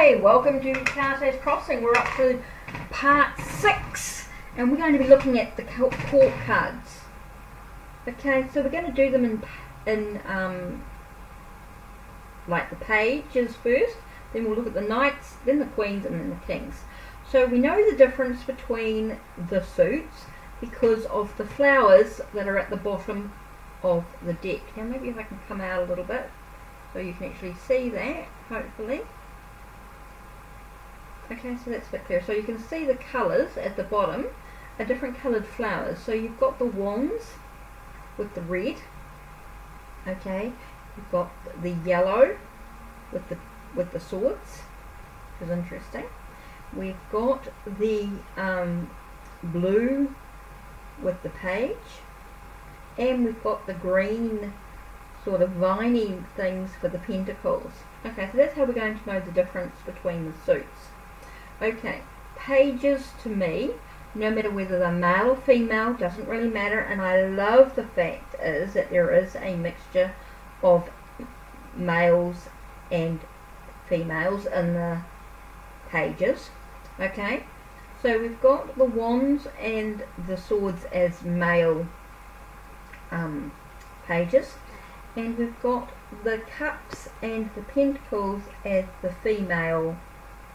Hi, welcome to Carter's Crossing. We're up to part 6 and we're going to be looking at the court cards. Okay, so we're going to do them in like the pages first, then we'll look at the knights, then the queens, and then the kings. So we know the difference between the suits because of the flowers that are at the bottom of the deck. Now maybe if I can come out a little bit so you can actually see that, hopefully. Okay, so that's a bit clearer. So you can see the colours at the bottom are different coloured flowers. So you've got the wands with the red. Okay, you've got the yellow with the swords, which is interesting. We've got the blue with the page, and we've got the green sort of viney things for the pentacles. Okay, so that's how we're going to know the difference between the suits. Okay, pages to me, no matter whether they're male or female, doesn't really matter, and I love the fact is that there is a mixture of males and females in the pages. Okay, so we've got the wands and the swords as male pages, and we've got the cups and the pentacles as the female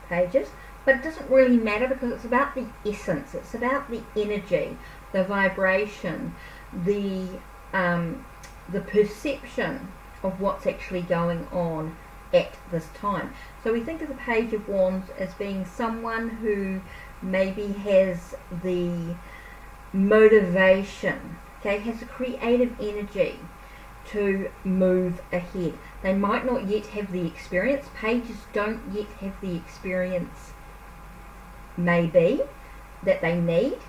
pages. But it doesn't really matter because it's about the essence, it's about the energy, the vibration, the perception of what's actually going on at this time. So we think of the Page of Wands as being someone who maybe has the motivation, okay, has a creative energy to move ahead. They might not yet have the experience. Pages don't yet have the experience maybe that they need,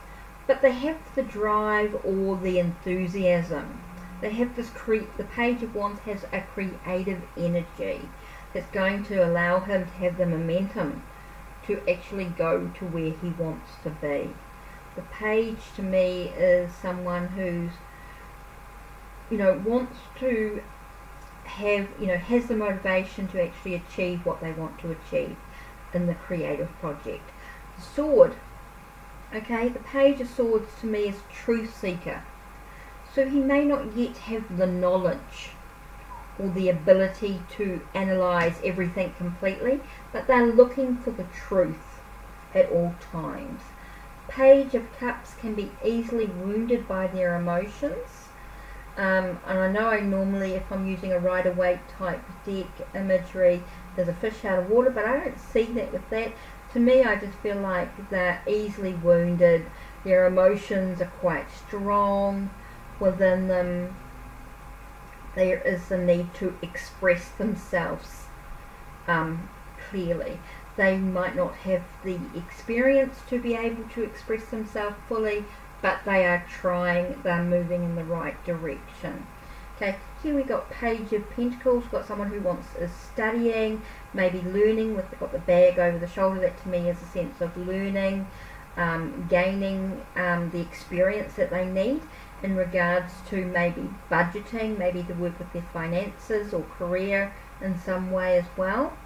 but they have the drive or the enthusiasm. They have this the Page of Wands has a creative energy that's going to allow him to have the momentum to actually go to where he wants to be. The page to me is someone who's, wants to have, has the motivation to actually achieve what they want to achieve in the creative project. The sword, okay, the Page of Swords to me is truth seeker. So he may not yet have the knowledge or the ability to analyze everything completely, but they're looking for the truth at all times. Page of Cups can be easily wounded by their emotions. And I know I normally, if I'm using a Rider-Waite type deck imagery, there's a fish out of water, but I don't see that with that. To me, I just feel like they're easily wounded. Their emotions are quite strong within them. There is the need to express themselves clearly. They might not have the experience to be able to express themselves fully, but they are trying, they're moving in the right direction. Okay, here we got Page of Pentacles. We've got someone who is studying, maybe learning, they've got the bag over the shoulder. That to me is a sense of learning, gaining the experience that they need in regards to maybe budgeting, maybe to work with their finances or career in some way as well.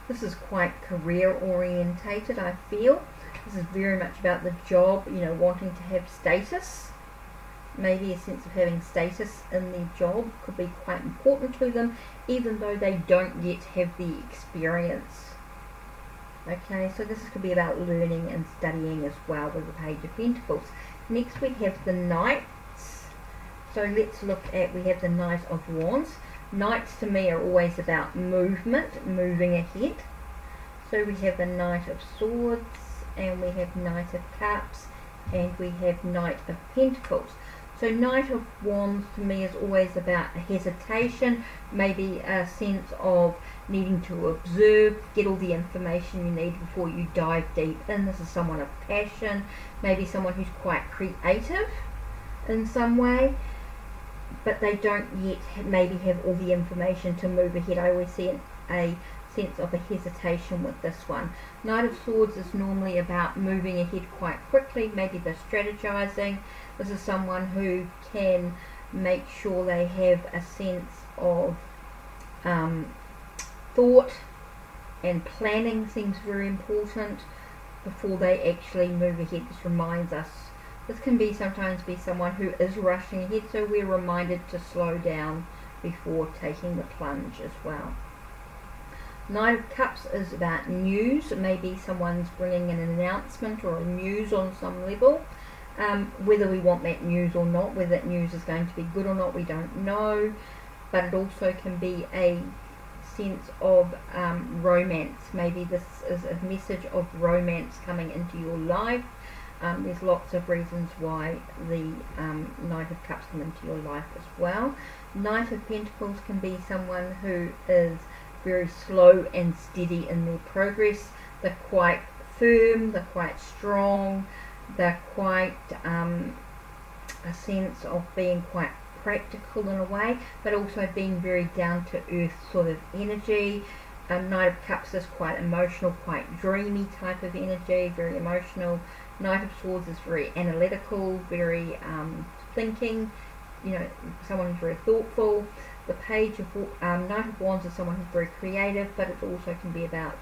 This is quite career orientated, I feel. This is very much about the job, wanting to have status. Maybe a sense of having status in their job could be quite important to them, even though they don't yet have the experience. Okay, so this could be about learning and studying as well with the Page of Pentacles. Next we have the Knights. So let's look at, we have the Knight of Wands. Knights to me are always about movement, moving ahead. So we have the Knight of Swords, and we have Knight of Cups, and we have Knight of Pentacles. So Knight of Wands to me is always about a hesitation, maybe a sense of needing to observe, get all the information you need before you dive deep in. This is someone of passion, maybe someone who's quite creative in some way, but they don't yet maybe have all the information to move ahead. I always see a sense of a hesitation with this one. Knight of Swords is normally about moving ahead quite quickly, maybe they're strategizing. This is someone who can make sure they have a sense of thought and planning seems very important before they actually move ahead. This reminds us, this can be sometimes be someone who is rushing ahead, so we're reminded to slow down before taking the plunge as well. Knight of Cups is about news. Maybe someone's bringing an announcement or a news on some level. Whether we want that news or not, whether that news is going to be good or not, we don't know. But it also can be a sense of romance. Maybe this is a message of romance coming into your life. There's lots of reasons why the Knight of Cups come into your life as well. Knight of Pentacles can be someone who is very slow and steady in their progress. They're quite firm, they're quite strong, they're quite a sense of being quite practical in a way, but also being very down to earth sort of energy. Knight of Cups is quite emotional, quite dreamy type of energy, very emotional. Knight of Swords is very analytical, very thinking, you know, someone who's very thoughtful. The Page of Knight of Wands is someone who's very creative, but it also can be about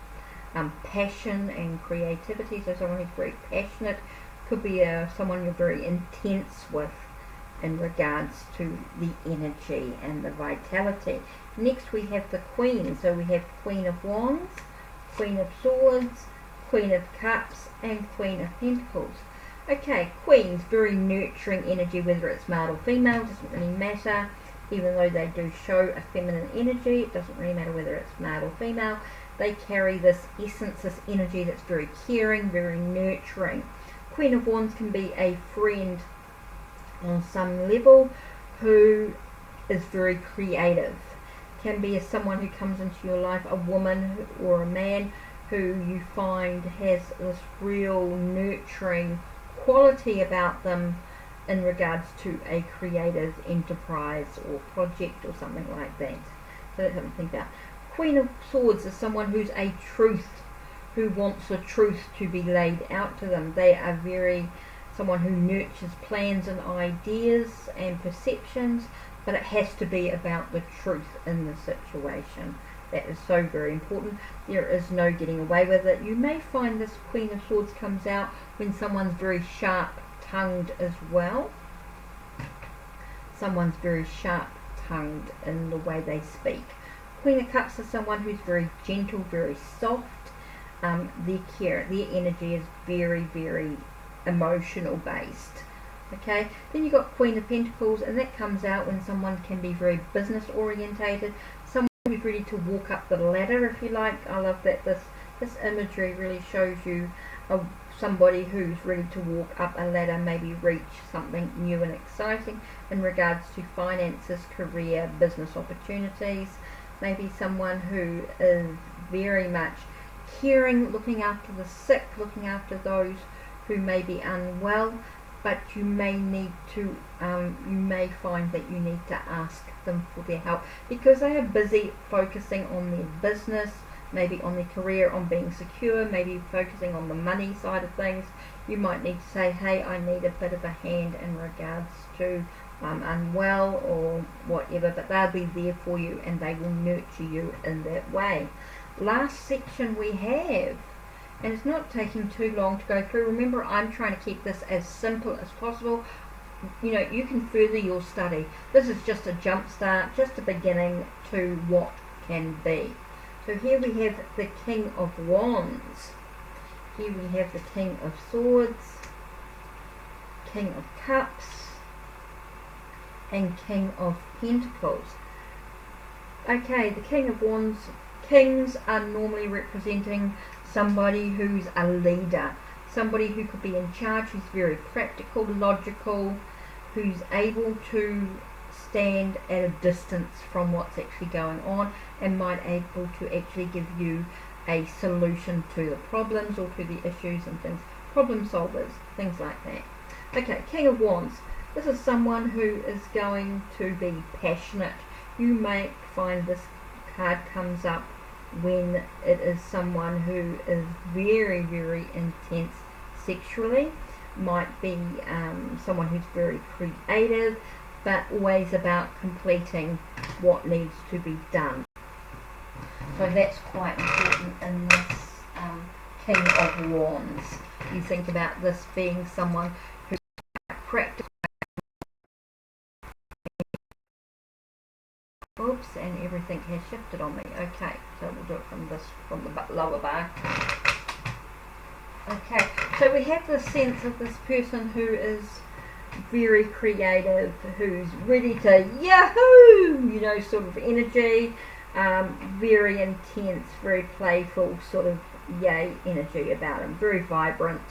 passion and creativity. So someone who's very passionate could be someone you're very intense with in regards to the energy and the vitality. Next we have the Queen. So we have Queen of Wands, Queen of Swords, Queen of Cups, and Queen of Pentacles. Okay, Queens, very nurturing energy, whether it's male or female, doesn't really matter. Even though they do show a feminine energy, it doesn't really matter whether it's male or female. They carry this essence, this energy that's very caring, very nurturing. Queen of Wands can be a friend on some level who is very creative. Can be someone who comes into your life, a woman or a man who you find has this real nurturing quality about them in regards to a creative enterprise or project or something like that. So that's something to think about. Queen of Swords is someone who's a truth, who wants the truth to be laid out to them. They are someone who nurtures plans and ideas and perceptions, but it has to be about the truth in the situation. That is so very important. There is no getting away with it. You may find this Queen of Swords comes out when someone's very sharp-tongued as well. Someone's very sharp-tongued in the way they speak. Queen of Cups is someone who's very gentle, very soft. Their energy is very, very emotional based. Okay, then you've got Queen of Pentacles, and that comes out when someone can be very business orientated, someone who's ready to walk up the ladder, if you like. I love that this imagery really shows you somebody who's ready to walk up a ladder, maybe reach something new and exciting in regards to finances, career, business opportunities. Maybe someone who is very much caring, looking after the sick, looking after those who may be unwell, but you may need to, you may find that you need to ask them for their help because they are busy focusing on their business, maybe on their career, on being secure, maybe focusing on the money side of things. You might need to say, hey, I need a bit of a hand in regards to unwell or whatever, but they'll be there for you and they will nurture you in that way. Last section we have, and it's not taking too long to go through. Remember, I'm trying to keep this as simple as possible. You know, you can further your study. This is just a jump start, just a beginning to what can be. So here we have the King of Wands. Here we have the King of Swords, King of Cups, and King of Pentacles. Okay, the King of Wands, kings are normally representing somebody who's a leader, somebody who could be in charge, who's very practical, logical, who's able to stand at a distance from what's actually going on and might able to actually give you a solution to the problems or to the issues and things, problem solvers, things like that. Okay, King of Wands. This is someone who is going to be passionate. You may find this card comes up when it is someone who is very, very intense sexually. Might be someone who's very creative, but always about completing what needs to be done. So that's quite important in this King of Wands. You think about this being someone who practices. Oops, and everything has shifted on me. Okay, so we'll do it from the lower bar. Okay, so we have the sense of this person who is very creative, who's ready to yahoo, you know, sort of energy, very intense, very playful, sort of yay energy about him, very vibrant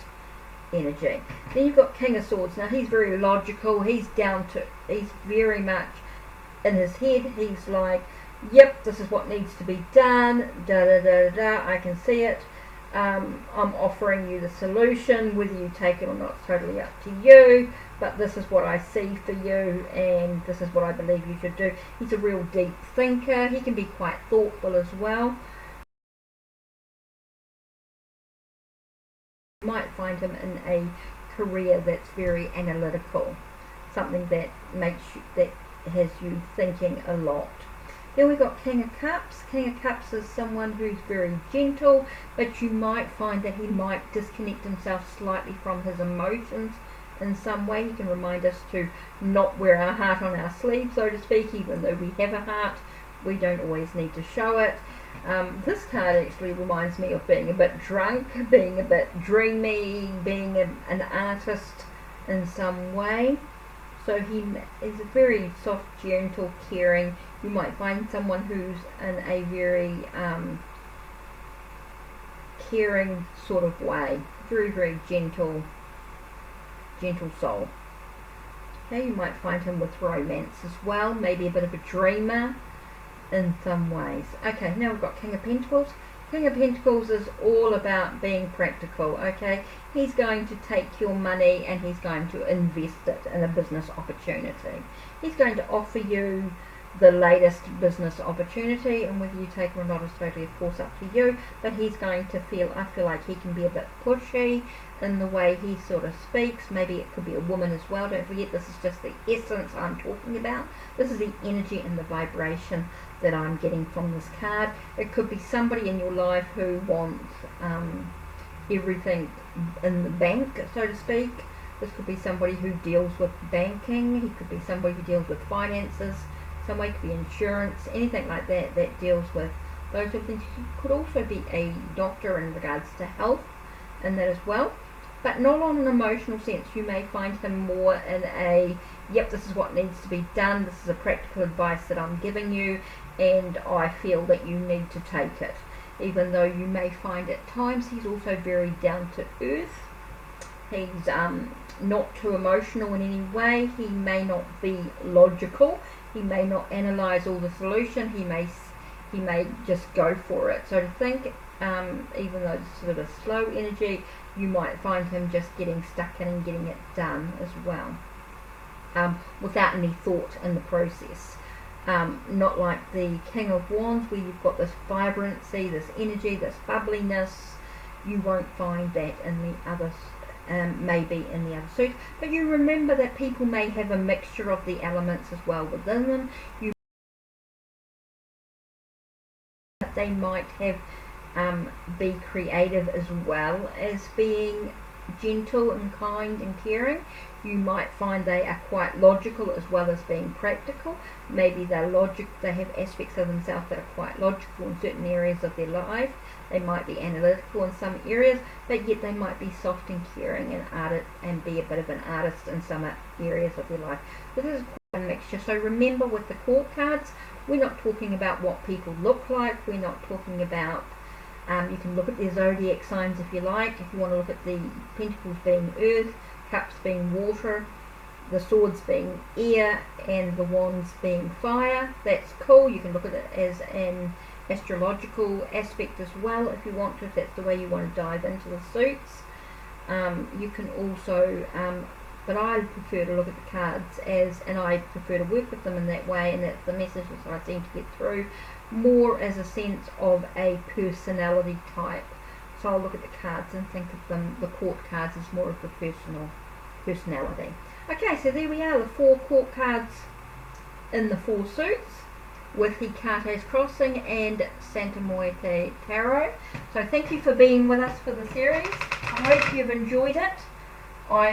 energy. Then you've got King of Swords. Now he's very logical, he's very much in his head, he's like, yep, this is what needs to be done, da da da da, I can see it. I'm offering you the solution, whether you take it or not, it's totally up to you, but this is what I see for you, and this is what I believe you should do. He's a real deep thinker, he can be quite thoughtful as well. You might find him in a career that's very analytical, something that has you thinking a lot. Then we've got King of Cups. King of Cups is someone who's very gentle, but you might find that he might disconnect himself slightly from his emotions in some way. He can remind us to not wear our heart on our sleeve, so to speak, even though we have a heart. We don't always need to show it. This card actually reminds me of being a bit drunk, being a bit dreamy, being an artist in some way. So he is a very soft, gentle, caring. You might find someone who's in a very caring sort of way. Very, very gentle soul. Okay, you might find him with romance as well. Maybe a bit of a dreamer in some ways. Okay, now we've got King of Pentacles. King of Pentacles is all about being practical, okay? He's going to take your money and he's going to invest it in a business opportunity. He's going to offer you the latest business opportunity, and whether you take it or not is totally, of course, up to you, but he's going to I feel like he can be a bit pushy in the way he sort of speaks. Maybe it could be a woman as well. Don't forget, this is just the essence I'm talking about. This is the energy and the vibration that I'm getting from this card. It could be somebody in your life who wants everything in the bank, so to speak. This could be somebody who deals with banking. He could be somebody who deals with finances. Somebody could be insurance, anything like that that deals with those sort of things. He could also be a doctor in regards to health and that as well, but not on an emotional sense. You may find him more in a, yep, this is what needs to be done, this is a practical advice that I'm giving you, and I feel that you need to take it. Even though you may find at times he's also very down to earth. He's not too emotional in any way. He may not be logical. He may not analyze all the solution. He may just go for it. So to think, even though it's sort of slow energy, you might find him just getting stuck in and getting it done as well, without any thought in the process. Not like the King of Wands, where you've got this vibrancy, this energy, this bubbliness. You won't find that in the others. Maybe in the other suits, but you remember that people may have a mixture of the elements as well within them. They might have be creative as well as being gentle and kind and caring. You might find they are quite logical as well as being practical. Maybe they have aspects of themselves that are quite logical in certain areas of their life. They might be analytical in some areas, but yet they might be soft and caring and be a bit of an artist in some areas of their life. This is quite a mixture. So remember, with the court cards, we're not talking about what people look like. We're not talking about, you can look at their zodiac signs if you like. If you want to look at the pentacles being earth, cups being water, the swords being air, and the wands being fire, that's cool. You can look at it as an astrological aspect as well if you want to, if that's the way you want to dive into the suits. You can also, but I prefer to look at the cards and I prefer to work with them in that way, and that's the messages I seem to get through, more as a sense of a personality type. So I'll look at the cards and think of them, the court cards, as more of the personality. Okay, so there we are, the 4 court cards in the 4 suits. with Hikate's Crossing and Santa Muerte Tarot. So thank you for being with us for the series. I hope you've enjoyed it. I'm